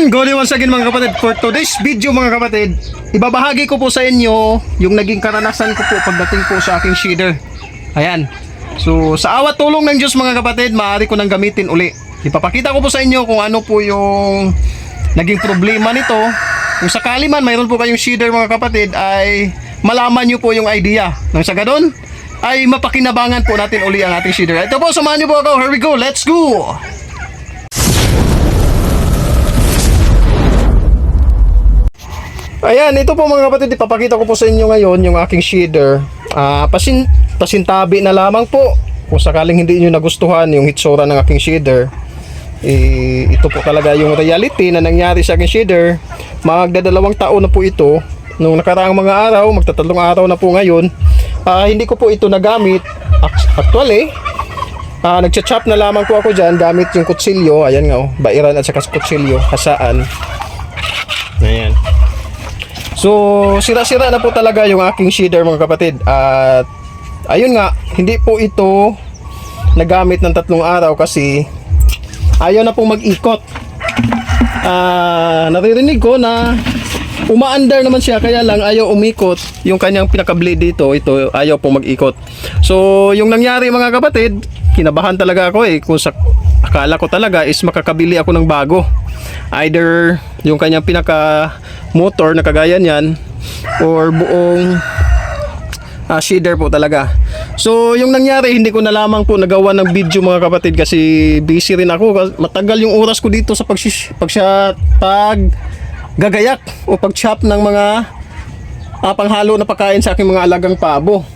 Ayan, good day once again mga kapatid. For today's video mga kapatid, ibabahagi ko po sa inyo yung naging karanasan ko po pagdating po sa aking shader. Ayan. So, sa awat tulong ng Diyos mga kapatid, maaari ko nang gamitin uli. Ipapakita ko po sa inyo kung ano po yung naging problema nito. Kung sakali man mayroon po kayong shader mga kapatid, ay malaman nyo po yung idea. Nang sa gadon, ay mapakinabangan po natin uli ang ating shader. Ito po, samahan nyo po ako. Here we go. Let's go! Ayan, ito po mga kapatid, ipapakita ko po sa inyo ngayon yung aking shader. Pasintabi na lamang po. Kung sakaling hindi nyo nagustuhan yung hitsura ng aking shader, ito po talaga yung reality na nangyari sa aking shader. Magdadalawang taon na po ito. Nung nakaraang mga araw, magtatatlong araw na po ngayon, hindi ko po ito nagamit. Actually, nagcha-chop na lamang po ako dyan gamit yung kutsilyo. Ayan nga, bairan at saka kutsilyo, hasaan. Ayan. So, sira-sira na po talaga yung aking shader mga kapatid. At ayun nga, hindi po ito nagamit ng 3 araw kasi ayaw na po mag-ikot. Naririnig ko na umaandar naman siya, kaya lang ayaw umikot. Yung kanyang pinaka-blade dito, ito ayaw po mag-ikot. So, yung nangyari mga kapatid, kinabahan talaga ako kung akala ko talaga is makakabili ako ng bago. Either yung kanyang pinaka motor na kagaya niyan or buong shader po talaga. So yung nangyari, hindi ko na lamang po nagawa ng video mga kapatid kasi busy rin ako. Matagal yung oras ko dito sa paggagayak o pag-chop ng mga panghalo na pagkain sa aking mga alagang pabo.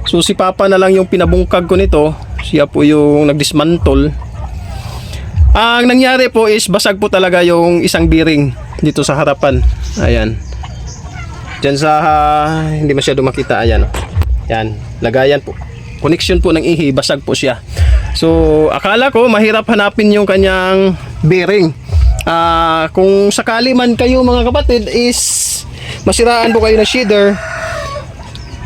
So si Papa na lang yung pinabungkag ko nito. Siya po yung nagdismantle. Ang nangyari po is basag po talaga yung isang bearing dito sa harapan. Ayan. Diyan sa hindi masyado makita. Ayan. Yan. Lagayan po. Connection po ng ihi. Basag po siya. So akala ko mahirap hanapin yung kanyang bearing. Kung sakali man kayo mga kapatid is masiraan po kayo ng shader,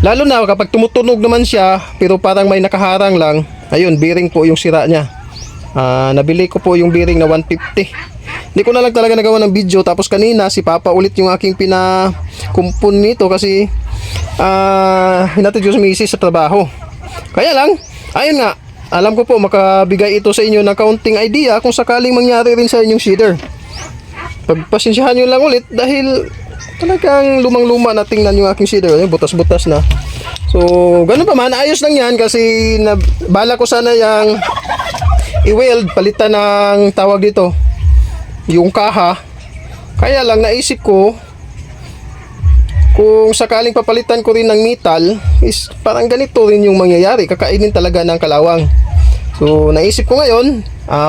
lalo na kapag tumutunog naman siya pero parang may nakaharang lang, ayun, bearing po yung sira niya. Nabili ko po yung bearing na 150. Hindi ko na lang talaga nagawa ng video. Tapos kanina si Papa ulit yung aking pinakumpun nito kasi hinatid ko sa misis sa trabaho. Kaya lang, ayun nga, alam ko po makabigay ito sa inyo ng kaunting idea kung sakaling mangyari rin sa inyong shader. Pagpasensyahan nyo lang ulit dahil talagang lumang-luma na tingnan yung aking shader. Butas-butas na. So ganun pa man, ayos lang yan kasi bala ko sana yung i-weld, palitan ng tawag dito yung kaha. Kaya lang naisip ko kung sakaling papalitan ko rin ng metal is parang ganito rin yung mangyayari, kakainin talaga ng kalawang. So naisip ko ngayon,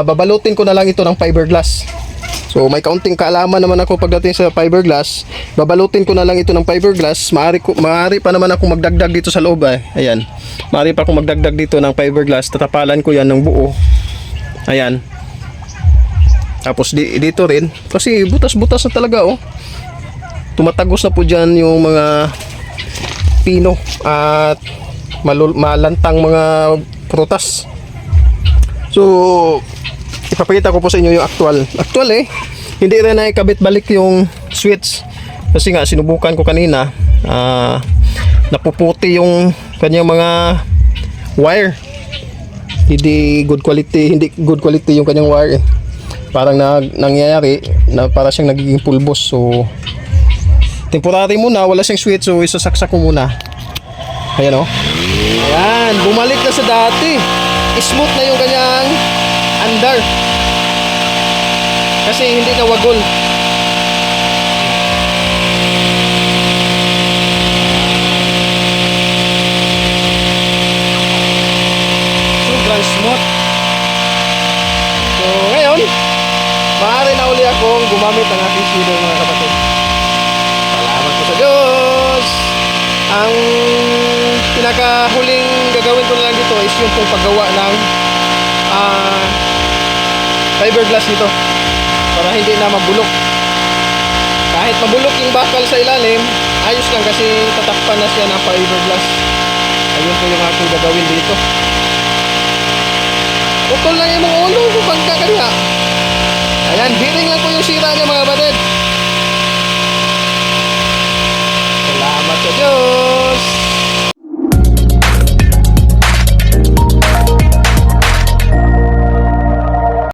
babalutin ko na lang ito ng fiberglass. So may kaunting kaalaman naman ako pagdating sa fiberglass. Babalutin ko na lang ito ng fiberglass. Maaari pa naman ako magdagdag dito sa loob. Ayan, maaari pa ako magdagdag dito ng fiberglass. Tatapalan ko yan ng buo. Ayan. Tapos dito rin kasi butas-butas na talaga tumatagos na po dyan yung mga pino at malantang mga prutas. So ipapakita ko po sa inyo yung actual hindi rin na ikabit balik yung switch kasi nga sinubukan ko kanina. Napuputi yung kanyang mga wire. Hindi good quality yung kanyang wire Parang nangyayari na para siyang nagiging pulbos. So temporary muna, wala siyang switch, so isasaksak ko muna. Ayan Ayan, bumalik na sa dati. Smooth na yung kanyang andar kasi hindi na wagol. Sobrang smooth. So ngayon, maaari na uli akong gumamit ng aking shader mga kapatid. Salamat po sa Diyos. Ang pinakahuling gagawin ko na lang dito is yung paggawa ng fiberglass dito para hindi na mabulok. Kahit mabulok yung bakal sa ilalim, ayos lang kasi tatakpan na siya ng fiberglass. Ayun po yung aking gagawin dito. Putol lang yung mga ulo kung pagkakanya. Ayan, bearing lang po yung sira niya mga kapatid.